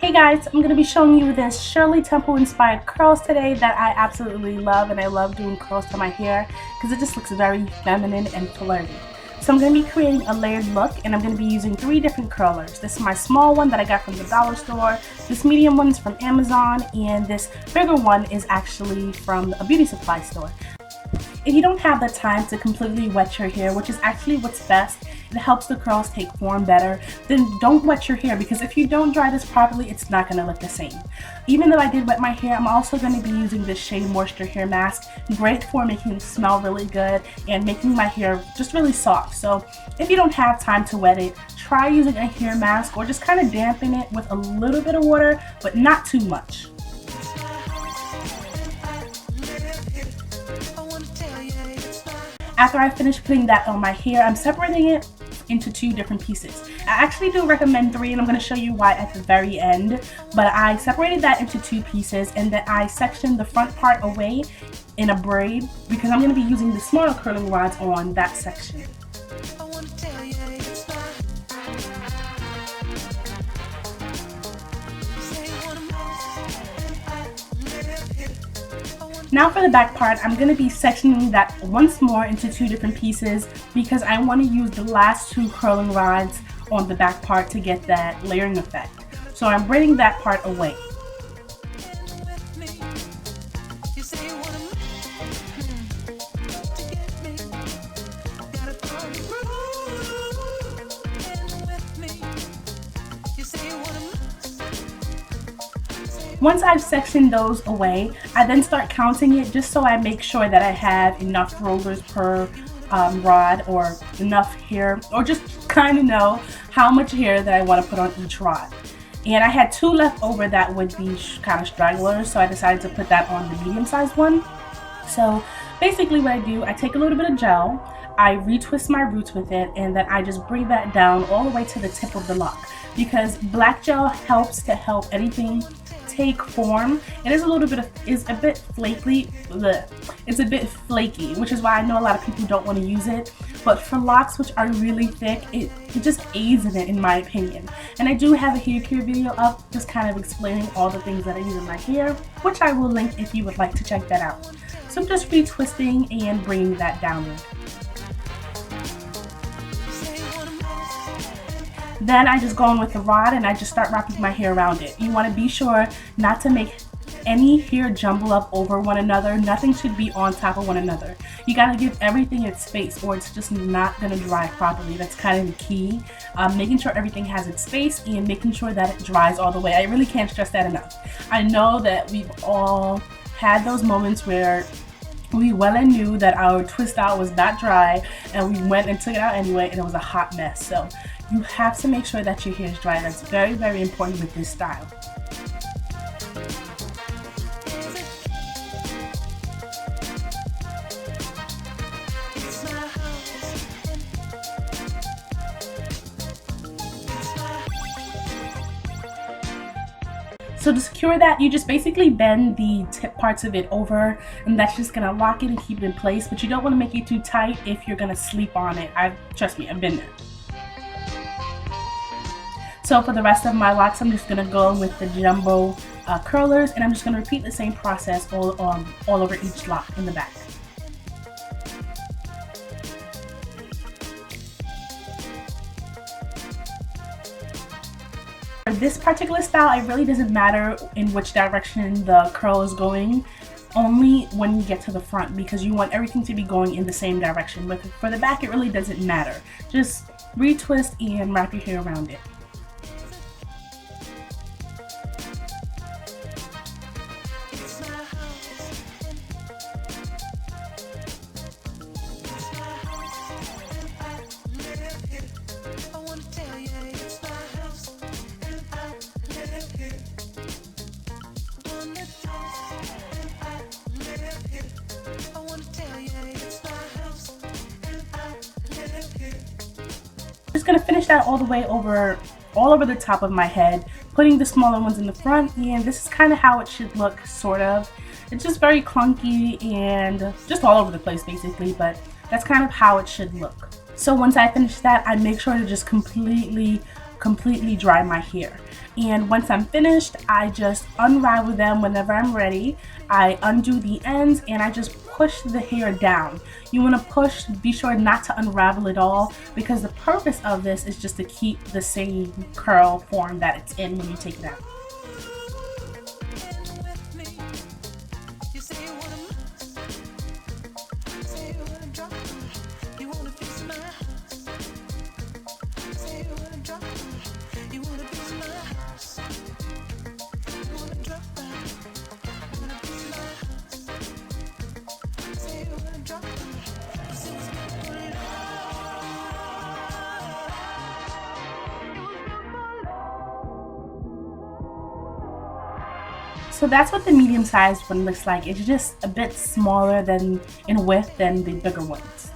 Hey guys, I'm going to be showing you this Shirley Temple inspired curls today that I absolutely love, and I love doing curls to my hair because it just looks very feminine and flirty. So I'm going to be creating a layered look, and I'm going to be using 3 different curlers. This is my small one that I got from the dollar store, this medium one is from Amazon, and this bigger one is actually from a beauty supply store. If you don't have the time to completely wet your hair, which is actually what's best, it helps the curls take form better, then don't wet your hair, because if you don't dry this properly, it's not going to look the same. Even though I did wet my hair, I'm also going to be using this Shea Moisture Hair Mask. Great for making it smell really good and making my hair just really soft. So if you don't have time to wet it, try using a hair mask or just kind of dampen it with a little bit of water, but not too much. After I finish putting that on my hair, I'm separating it into 2 different pieces. I actually do recommend 3, and I'm going to show you why at the very end, but I separated that into 2 pieces, and then I sectioned the front part away in a braid because I'm going to be using the smaller curling rods on that section. Now for the back part, I'm going to be sectioning that once more into 2 different pieces because I want to use the last 2 curling rods on the back part to get that layering effect. So I'm braiding that part away. Once I've sectioned those away, I then start counting it just so I make sure that I have enough rollers per rod, or enough hair, or just kind of know how much hair that I want to put on each rod. And I had 2 left over that would be kind of stragglers, so I decided to put that on the medium-sized one. So basically what I do, I take a little bit of gel, I retwist my roots with it, and then I just bring that down all the way to the tip of the lock, because black gel helps to help anything take form. It is a bit flaky. It's a bit flaky, which is why I know a lot of people don't want to use it. But for locks which are really thick, it just aids in it, in my opinion. And I do have a hair care video up just kind of explaining all the things that I use in my hair, which I will link if you would like to check that out. So I'm just retwisting and bringing that downward. Then I just go in with the rod and I just start wrapping my hair around it. You want to be sure not to make any hair jumble up over one another. Nothing should be on top of one another. You got to give everything its space or it's just not going to dry properly. That's kind of the key. Making sure everything has its space and making sure that it dries all the way. I really can't stress that enough. I know that we've all had those moments where we well and knew that our twist out was not dry and we went and took it out anyway and it was a hot mess. So you have to make sure that your hair is dry. That's very, very important with this style. So to secure that, you just basically bend the tip parts of it over, and that's just gonna lock it and keep it in place. But you don't want to make it too tight if you're gonna sleep on it. Trust me, I've been there. So for the rest of my locks, I'm just gonna go with the jumbo curlers, and I'm just gonna repeat the same process all over each lock in the back. For this particular style, it really doesn't matter in which direction the curl is going, only when you get to the front, because you want everything to be going in the same direction. But for the back, it really doesn't matter. Just retwist and wrap your hair around it. Just gonna finish that all the way over, all over the top of my head, putting the smaller ones in the front, and this is kind of how it should look, sort of. It's just very clunky and just all over the place basically, but that's kind of how it should look. So once I finish that, I make sure to just completely completely dry my hair. And once I'm finished, I just unravel them whenever I'm ready. I undo the ends and I just push the hair down. You want to push, be sure not to unravel it all, because the purpose of this is just to keep the same curl form that it's in when you take it out. So that's what the medium-sized one looks like. It's just a bit smaller than in width than the bigger ones.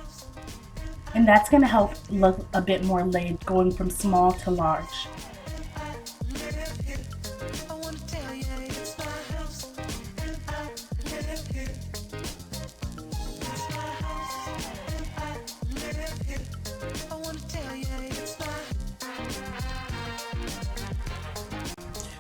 And that's going to help look a bit more laid, going from small to large.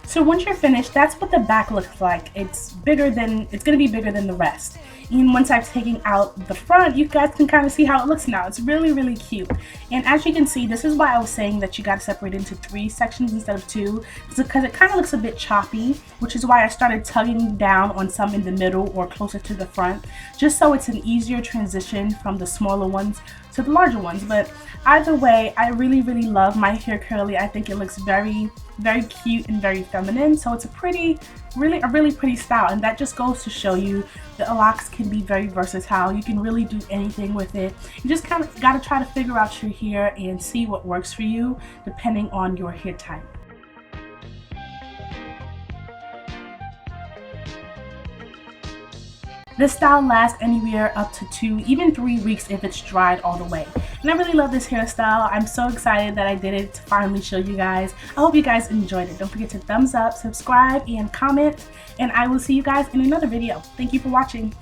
So once you're finished, that's what the back looks like. It's going to be bigger than the rest. And once I've taken out the front, you guys can kind of see how it looks now. It's really, really cute. And as you can see, this is why I was saying that you got to separate into 3 sections instead of 2. It's because it kind of looks a bit choppy, which is why I started tugging down on some in the middle or closer to the front, just so it's an easier transition from the smaller ones to the larger ones. But either way, I really, really love my hair curly. I think it looks very, very cute and very feminine. So it's a really pretty style, and that just goes to show you that locks can be very versatile. You can really do anything with it. You just kind of got to try to figure out your hair and see what works for you depending on your hair type. This style lasts anywhere up to 2, even 3 weeks if it's dried all the way. And I really love this hairstyle. I'm so excited that I did it to finally show you guys. I hope you guys enjoyed it. Don't forget to thumbs up, subscribe, and comment. And I will see you guys in another video. Thank you for watching.